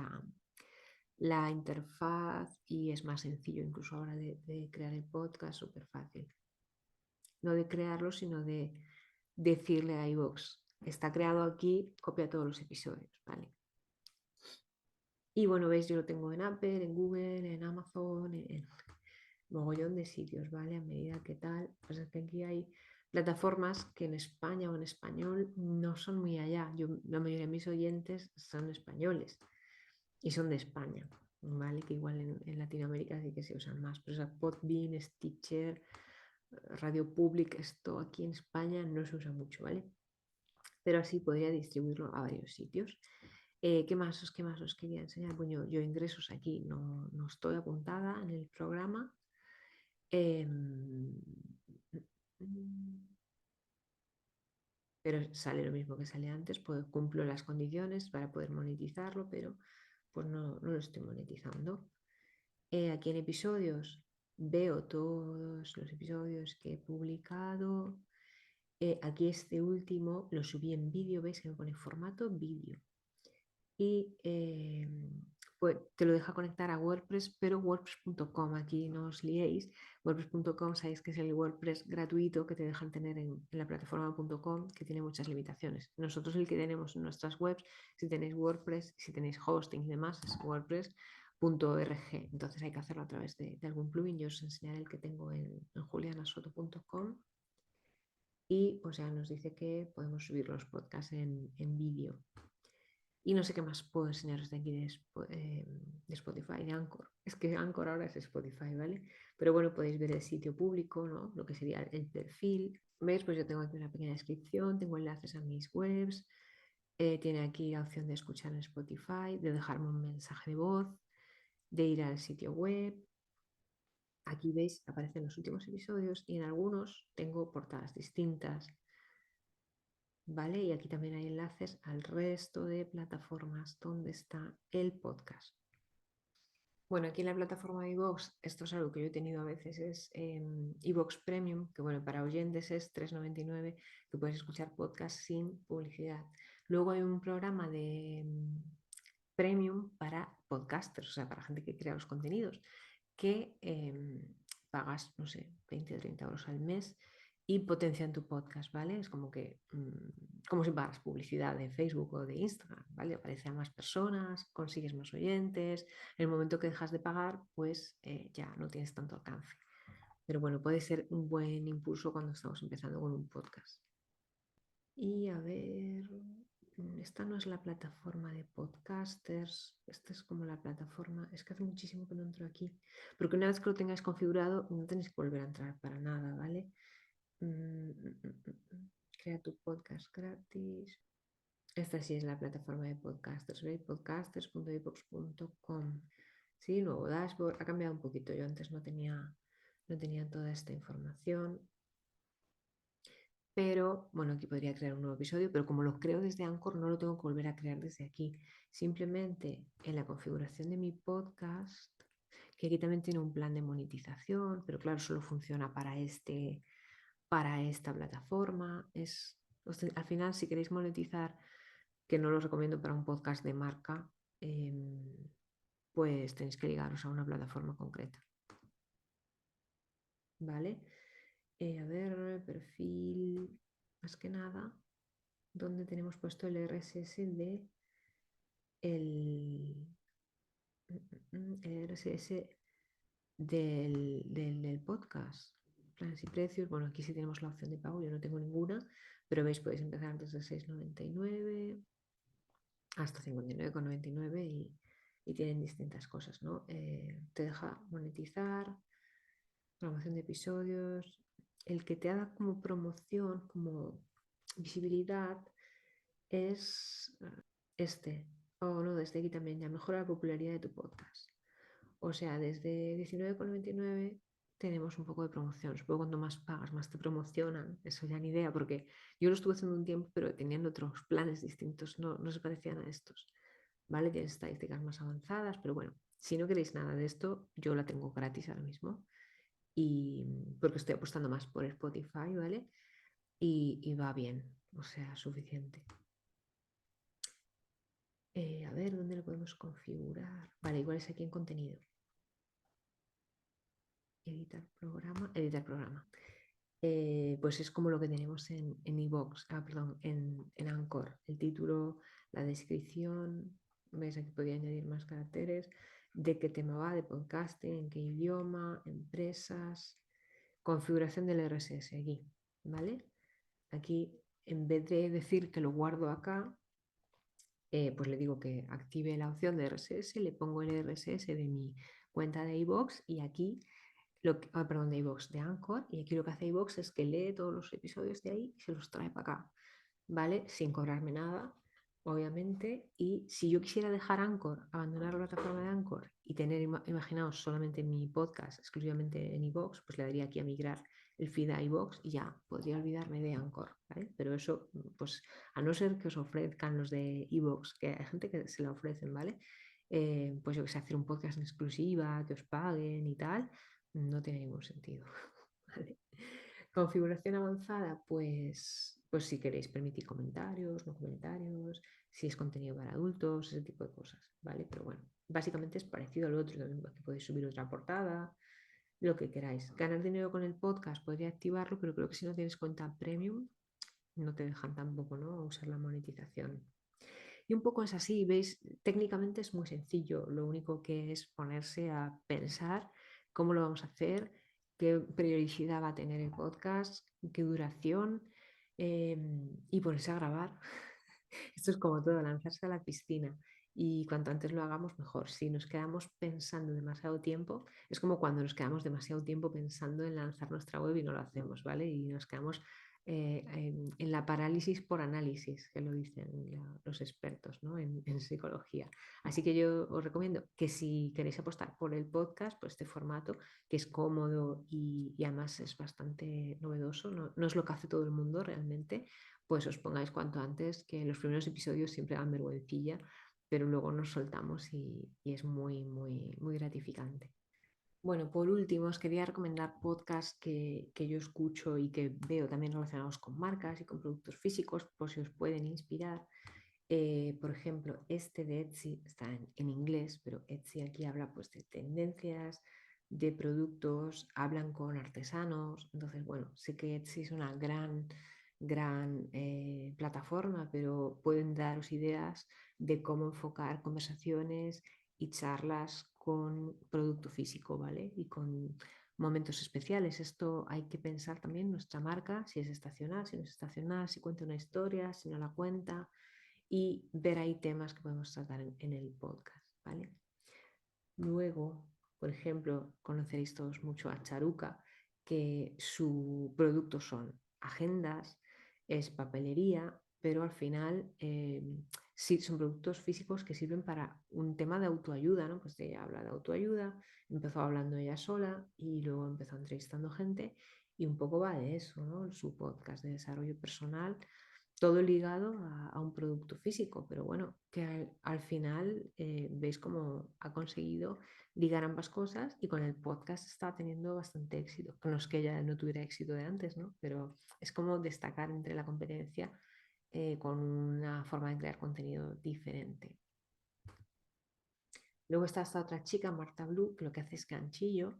la interfaz y es más sencillo incluso ahora de crear el podcast, súper fácil. No de crearlo, sino de decirle a iVoox, está creado aquí, copia todos los episodios, ¿vale? Y bueno, veis, yo lo tengo en Apple, en Google, en Amazon, en mogollón de sitios, ¿vale? A medida que tal, pues es que aquí hay plataformas que en España o en español no son muy allá. La mayoría de mis oyentes son españoles y son de España, ¿vale? Que igual en Latinoamérica sí que se usan más, pero o sea, Podbean, Stitcher, Radio Public, esto aquí en España no se usa mucho, ¿vale? Pero así podría distribuirlo a varios sitios. Qué más os quería enseñar? Bueno, yo ingresos aquí no estoy apuntada en el programa. Eh, pero sale lo mismo que sale antes, pues cumplo las condiciones para poder monetizarlo, pero pues no lo estoy monetizando. Aquí en episodios veo todos los episodios que he publicado. Aquí este último lo subí en vídeo, veis que me pone formato vídeo. Y pues te lo deja conectar a WordPress, pero WordPress.com, aquí no os liéis. WordPress.com sabéis que es el WordPress gratuito que te dejan tener en la plataforma.com, que tiene muchas limitaciones. Nosotros el que tenemos en nuestras webs, si tenéis WordPress, si tenéis hosting y demás, es WordPress.org. Entonces hay que hacerlo a través de algún plugin. Yo os enseñaré el que tengo en julianasoto.com. Y o sea, nos dice que podemos subir los podcasts en vídeo. Y no sé qué más puedo enseñaros de aquí de Spotify, de Anchor. Es que Anchor ahora es Spotify, ¿vale? Pero bueno, podéis ver el sitio público, ¿no? Lo que sería el perfil. ¿Veis? Pues yo tengo aquí una pequeña descripción, tengo enlaces a mis webs, tiene aquí la opción de escuchar en Spotify, de dejarme un mensaje de voz, de ir al sitio web. Aquí veis, aparecen los últimos episodios y en algunos tengo portadas distintas, ¿vale? Y aquí también hay enlaces al resto de plataformas donde está el podcast. Bueno, aquí en la plataforma de iVoox, esto es algo que yo he tenido a veces, es iVoox Premium, que bueno, para oyentes es 3,99, que puedes escuchar podcast sin publicidad. Luego hay un programa de Premium para podcasters, o sea, para gente que crea los contenidos, que pagas, no sé, 20 o 30 euros al mes y potencian tu podcast, ¿vale? Es como que, como si pagas publicidad de Facebook o de Instagram, ¿vale? Aparece a más personas, consigues más oyentes. En el momento que dejas de pagar, pues ya no tienes tanto alcance. Pero bueno, puede ser un buen impulso cuando estamos empezando con un podcast. Y a ver, esta no es la plataforma de podcasters, esta es como la plataforma, es que hace muchísimo que no entro aquí, porque una vez que lo tengáis configurado no tenéis que volver a entrar para nada, ¿vale? Crea tu podcast gratis. Esta sí es la plataforma de podcasters, ¿veis? Podcasters.ivox.com. Sí, nuevo dashboard, ha cambiado un poquito, yo antes no tenía toda esta información. Pero bueno, aquí podría crear un nuevo episodio, pero como lo creo desde Anchor, no lo tengo que volver a crear desde aquí. Simplemente en la configuración de mi podcast, Y aquí también tiene un plan de monetización, pero claro, solo funciona para esta plataforma. Al final, si queréis monetizar, que no lo recomiendo para un podcast de marca, pues tenéis que ligaros a una plataforma concreta. ¿Vale? A ver, perfil, más que nada, donde tenemos puesto el RSS el, el RSS del podcast. Planes y precios. Bueno, aquí sí tenemos la opción de pago, yo no tengo ninguna, pero veis, podéis empezar desde 6,99 hasta 59,99 y tienen distintas cosas, ¿no? Te deja monetizar, promoción de episodios, el que te haga como promoción, como visibilidad, es este. O no, desde aquí también ya mejora la popularidad de tu podcast. O sea, desde 19,99 tenemos un poco de promoción. Supongo que cuanto más pagas, más te promocionan. Eso ya ni idea, porque yo lo estuve haciendo un tiempo, pero tenían otros planes distintos, no se parecían a estos. ¿Vale? Tienen estadísticas más avanzadas, pero bueno, si no queréis nada de esto, yo la tengo gratis ahora mismo. Y porque estoy apostando más por Spotify, ¿vale? Y va bien, o sea, suficiente. A ver, ¿dónde lo podemos configurar? Vale, igual es aquí en contenido. Editar programa, editar programa. Pues es como lo que tenemos en iVoox, perdón, en Anchor. El título, la descripción, ves aquí podía añadir más caracteres, de qué tema va, de podcasting, en qué idioma, empresas, configuración del RSS aquí, ¿vale? Aquí, en vez de decir que lo guardo acá, pues le digo que active la opción de RSS, le pongo el RSS de mi cuenta de iVoox y aquí perdón, de iVoox, de Anchor, y aquí lo que hace iVoox es que lee todos los episodios de ahí y se los trae para acá, ¿vale? Sin cobrarme nada, obviamente. Y si yo quisiera dejar Anchor, abandonar la plataforma de Anchor y tener, imaginaos, solamente mi podcast exclusivamente en iVoox, pues le daría aquí a migrar el feed a iVoox y ya podría olvidarme de Anchor, ¿vale? Pero eso, pues a no ser que os ofrezcan los de iVoox, que hay gente que se la ofrecen, ¿vale? Pues yo que sé, hacer un podcast en exclusiva, que os paguen y tal, no tiene ningún sentido. ¿Vale? Configuración avanzada, pues si queréis permitir comentarios, no comentarios, si es contenido para adultos, ese tipo de cosas, ¿vale? Pero bueno, básicamente es parecido al otro, también que podéis subir otra portada, lo que queráis. Ganar dinero con el podcast, podría activarlo, pero creo que si no tienes cuenta premium, no te dejan tampoco, ¿no? Usar la monetización. Y un poco es así, ¿veis? Técnicamente es muy sencillo, lo único que es ponerse a pensar cómo lo vamos a hacer, qué periodicidad va a tener el podcast, qué duración eh, y ponerse a grabar. Esto es como todo, lanzarse a la piscina y cuanto antes lo hagamos mejor. Si nos quedamos pensando demasiado tiempo, es como cuando nos quedamos demasiado tiempo pensando en lanzar nuestra web y no lo hacemos, ¿vale? Y nos quedamos en la parálisis por análisis, que lo dicen los expertos, ¿no? en psicología. Así que yo os recomiendo que si queréis apostar por el podcast, por este formato, que es cómodo y además es bastante novedoso, no es lo que hace todo el mundo realmente, pues os pongáis cuanto antes, que los primeros episodios siempre dan vergüencilla, pero luego nos soltamos y es muy, muy, muy gratificante. Bueno, por último, os quería recomendar podcasts que yo escucho y que veo también relacionados con marcas y con productos físicos, por si os pueden inspirar. Por ejemplo, este de Etsy está en inglés, pero Etsy aquí habla pues de tendencias, de productos, hablan con artesanos. Entonces, bueno, sé que Etsy es una gran plataforma, pero pueden daros ideas de cómo enfocar conversaciones y charlas con producto físico, ¿vale? Y con momentos especiales. Esto hay que pensar también nuestra marca, si es estacional, si no es estacional, si cuenta una historia, si no la cuenta y ver ahí temas que podemos tratar en el podcast, ¿vale? Luego, por ejemplo, conoceréis todos mucho a Charuca, que su producto son agendas, es papelería, pero al final sí son productos físicos que sirven para un tema de autoayuda, ¿no? Pues ella habla de autoayuda, empezó hablando ella sola y luego empezó entrevistando gente y un poco va de eso, ¿no? Su podcast de desarrollo personal todo ligado a un producto físico, pero bueno, que al final veis cómo ha conseguido ligar ambas cosas y con el podcast está teniendo bastante éxito. No es que ella no tuviera éxito de antes, ¿no? Pero es como destacar entre la competencia con una forma de crear contenido diferente. Luego está esta otra chica, Marta Blue, que lo que hace es ganchillo.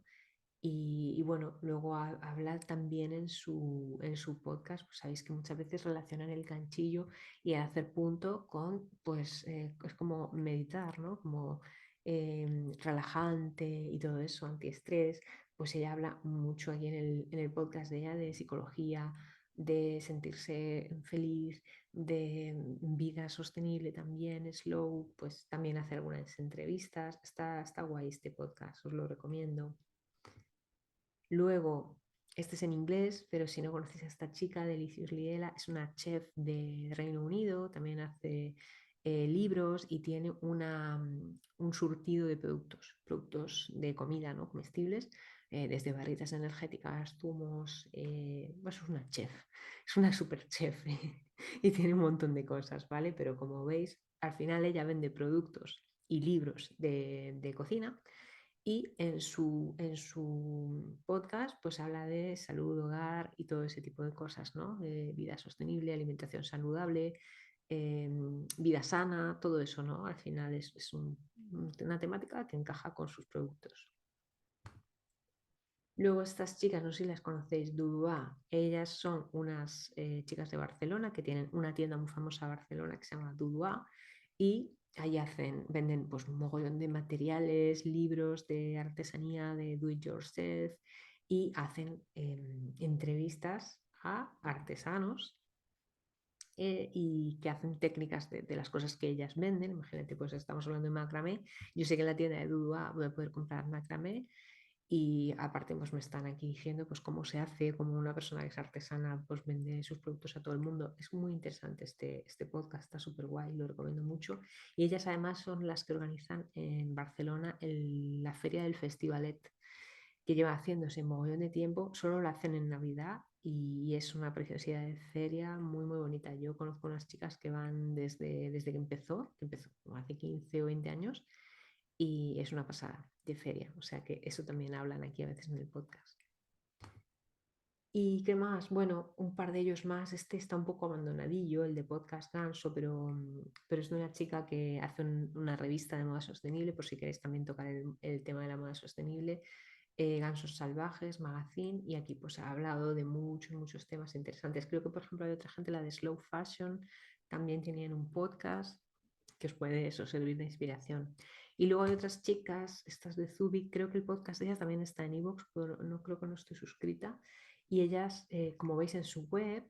Y bueno, luego habla también en su podcast, pues sabéis que muchas veces relacionan el ganchillo y el hacer punto con, pues es como meditar, ¿no? Como relajante y todo eso, antiestrés. Pues ella habla mucho aquí en el podcast de ella de psicología, de sentirse feliz, de vida sostenible también, slow, pues también hace algunas entrevistas. Está guay este podcast, os lo recomiendo. Luego, este es en inglés, pero si no conocéis a esta chica, Delicious Liela, es una chef de Reino Unido, también hace libros y tiene un surtido de productos de comida, ¿no? Comestibles, desde barritas energéticas, zumos, pues es una chef, es una super chef y tiene un montón de cosas, ¿vale? Pero como veis, al final ella vende productos y libros de cocina y en su podcast pues habla de salud, hogar y todo ese tipo de cosas, ¿no? De vida sostenible, alimentación saludable, vida sana, todo eso, ¿no? Al final es una temática que encaja con sus productos. Luego estas chicas, no sé si las conocéis, Dudua, ellas son unas chicas de Barcelona que tienen una tienda muy famosa en Barcelona que se llama Dudua y ahí venden pues un mogollón de materiales, libros de artesanía, de do it yourself y hacen entrevistas a artesanos y que hacen técnicas de las cosas que ellas venden. Imagínate, pues estamos hablando de macramé. Yo sé que en la tienda de Dudua voy a poder comprar macramé y aparte pues me están aquí diciendo pues cómo se hace, cómo una persona que es artesana pues vende sus productos a todo el mundo. Es muy interesante este podcast, está súper guay, lo recomiendo mucho. Y ellas además son las que organizan en Barcelona la feria del Festivalet, que lleva haciéndose un mogollón de tiempo, solo la hacen en Navidad y es una preciosidad de feria muy, muy bonita. Yo conozco unas chicas que van desde que empezó como hace 15 o 20 años y es una pasada de feria. O sea que eso también hablan aquí a veces en el podcast. ¿Y qué más? Bueno, un par de ellos más. Este está un poco abandonadillo, el de Podcast Ganso, pero es de una chica que hace una revista de moda sostenible, por si queréis también tocar el tema de la moda sostenible. Gansos Salvajes, Magazine, y aquí pues ha hablado de muchos, muchos temas interesantes. Creo que, por ejemplo, hay otra gente, la de Slow Fashion, también tenían un podcast que os puede eso servir de inspiración. Y luego hay otras chicas, estas de Zubi, creo que el podcast de ellas también está en iVoox, pero no creo que no estoy suscrita. Y ellas, como veis en su web,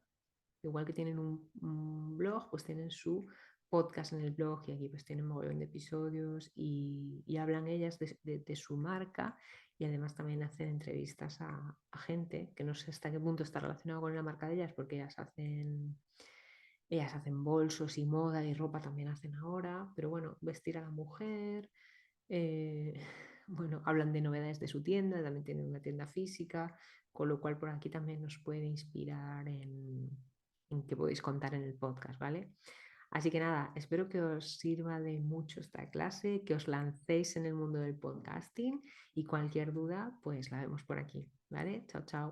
igual que tienen un blog, pues tienen su podcast en el blog y aquí pues tienen un montón de episodios y hablan ellas de su marca y además también hacen entrevistas a gente que no sé hasta qué punto está relacionado con la marca de ellas porque ellas hacen bolsos y moda y ropa también hacen ahora, pero bueno, vestir a la mujer, eh, bueno, hablan de novedades de su tienda, también tienen una tienda física, con lo cual por aquí también nos puede inspirar en que podéis contar en el podcast, ¿vale? Así que nada, espero que os sirva de mucho esta clase, que os lancéis en el mundo del podcasting y cualquier duda, pues la vemos por aquí, ¿vale? Chao, chao.